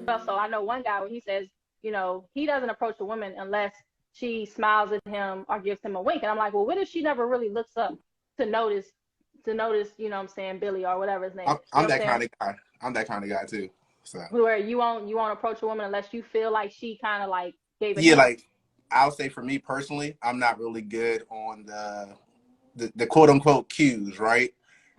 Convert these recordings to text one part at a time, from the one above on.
well. So I know one guy where he says, you know, he doesn't approach a woman unless she smiles at him or gives him a wink. And I'm like, well, what if she never really looks up to notice, you know what I'm saying, Billy or whatever his name is. I'm that kind of guy. I'm that kind of guy too. So where you won't approach a woman unless you feel like she kind of like gave a yeah, hint. like I'll say for me personally, I'm not really good on the quote unquote cues, right?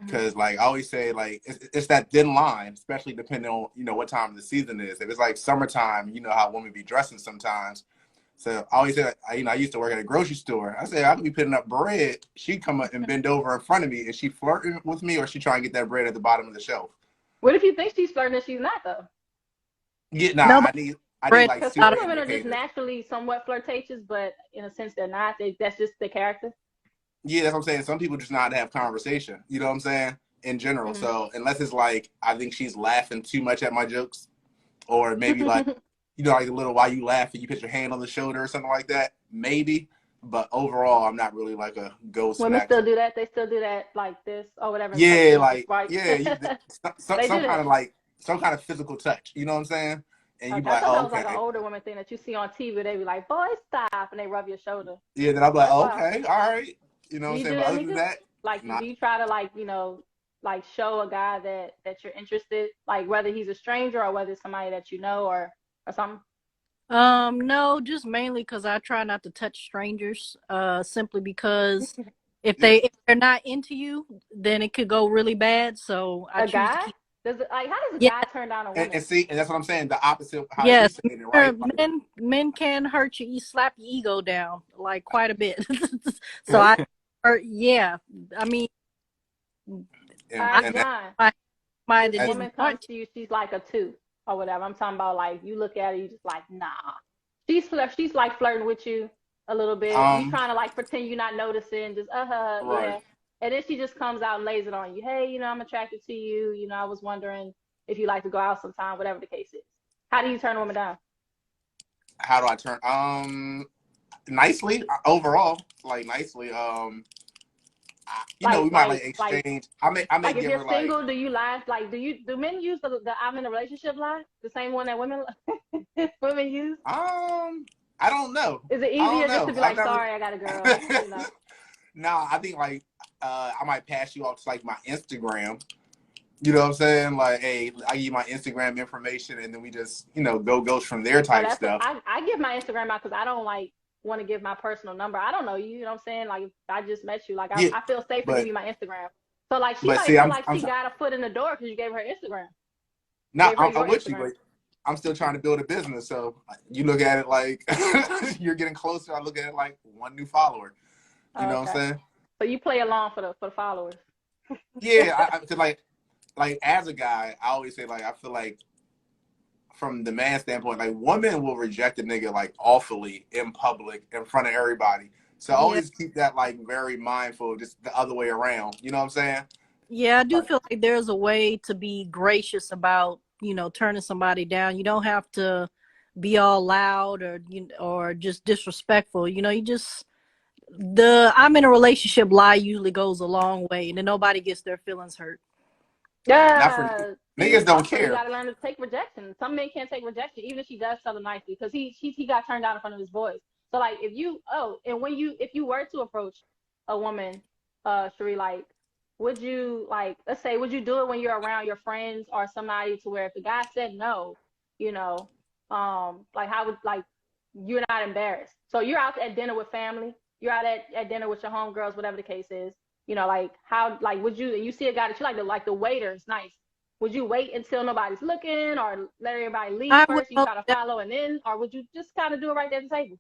Because like I always say, like it's that thin line, especially depending on what time of the season is. If it's like summertime, you know how women be dressing sometimes. So I always say, I used to work at a grocery store. I said I could be putting up bread. She'd come up and bend over in front of me. Is she flirting with me, or is she trying to get that bread at the bottom of the shelf? What if you think she's flirting and she's not though? Yeah, nah. No, I need like Because super some women are just indicators. naturally somewhat flirtatious, but in a sense they're not. That's just their character. Yeah, that's what I'm saying. Some people just know how to have conversation. You know what I'm saying? In general. So unless it's like I think she's laughing too much at my jokes, or maybe like like a little while you laugh and you put your hand on the shoulder or something like that, maybe. But overall, I'm not really like a ghost. Women still do that. They still do that like this or whatever. Yeah, like right? some kind of like some kind of physical touch. You know what I'm saying? And you be Okay, I like, thought that oh, was like an okay. older woman thing that you see on TV. They be like, "Boy, stop," and they rub your shoulder. Yeah, then I'm like, Like, oh, wow. okay, all right. You know Do what I'm you saying? do But that, other than Mika? that, Like, not. do you try to like like show a guy that you're interested, like whether he's a stranger or whether it's somebody that you know or something? No, just mainly because I try not to touch strangers. Simply because if Yeah. they're not into you, then it could go really bad. So I A choose to guy? keep. How does a Yeah, guy turn down a woman? And see, and that's what I'm saying. The opposite of how yes, she's saying it, right? Like, men can hurt you. You slap your ego down like quite a bit. So I, yeah, I mean, All I right, and that, John. my This that that's, woman didn't comes want to you, she's like a 2 or whatever. I'm talking about like you look at her, you just like, nah. She's like flirting with you a little bit. You trying to like pretend you're not noticing, just right. yeah. And then she just comes out and lays it on you. Hey, I'm attracted to you. I was wondering if you like to go out sometime, whatever the case is. How do you turn a woman down? How do I turn? Nicely overall, like nicely. Like We might like exchange. I may like if give you're her like. single, do you lie? Like do men use the I'm in a relationship lie? The same one that women women use? I don't know. Is it I don't easier just know. to be I've like, never. sorry, I got a girl, No, I think like I might pass you off to like my Instagram. You know what I'm saying? Like, hey, I give you my Instagram information, and then we just goes from there Oh, type stuff. I give my Instagram out because I don't like want to give my personal number. I don't know you, you know what I'm saying? Like if I just met you, like Yeah, I feel safe to give but you my Instagram. So like she but might see, feel I'm like she got a foot in the door because you gave her Instagram. not. Gave her your I'm with you, Instagram. but I'm still trying to build a business. So you look at it like you're getting closer. I look at it like one new follower. You Oh, know what I'm okay. saying? So you play along for the followers. Yeah, cause like as a guy, I always say like I feel like from the man standpoint, like women will reject a nigga like awfully in public in front of everybody. So I yeah, always keep that like very mindful, just the other way around. You know what I'm saying? yeah. I do Like, feel like there's a way to be gracious about turning somebody down. You don't have to be all loud or just disrespectful. You just I'm in a relationship lie usually goes a long way, and then nobody gets their feelings hurt. not for Yeah. See, niggas don't also you care. gotta learn to take rejection. Some men can't take rejection, even if she does tell them nicely, because he got turned down in front of his boys. So like and when if you were to approach a woman, Cherie, like would you like let's say would you do it when you're around your friends or somebody to where if the guy said no, you know, like how would like you're not embarrassed. So you're out at dinner with family, you're out at dinner with your homegirls, whatever the case is. Like how like would you see a guy that you like the waiter is nice. Would you wait until nobody's looking or let everybody leave I would first? You try to follow and then or would you just kind of do it right there at the table?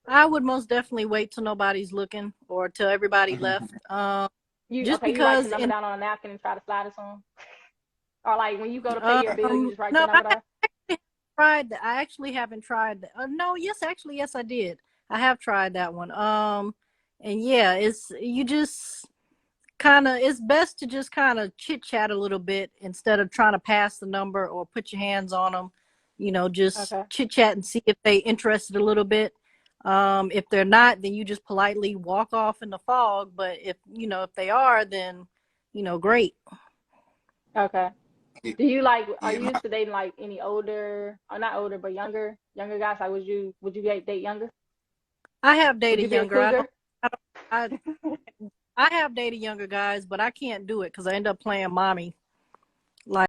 I would most definitely wait till nobody's looking or till everybody left. Just You write because your number down on a napkin and try to slide it on? Or like when you go to pay your bill, you um just write your no, number down? tried that. I actually haven't tried that. No, yes, actually, yes, I did. I have tried that one. And yeah, it's best to just kind of chit chat a little bit instead of trying to pass the number or put your hands on them. Just Okay. chit chat and see if they interested a little bit. If they're not, then you just politely walk off in the fog. But if they are, then great. Okay. Do you like? Are Yeah, you used to dating like any older, or not older, but younger guys? Like, would you date younger? I have Would you dated be a younger. cougar? I, I have dated younger guys, but I can't do it because I end up playing mommy.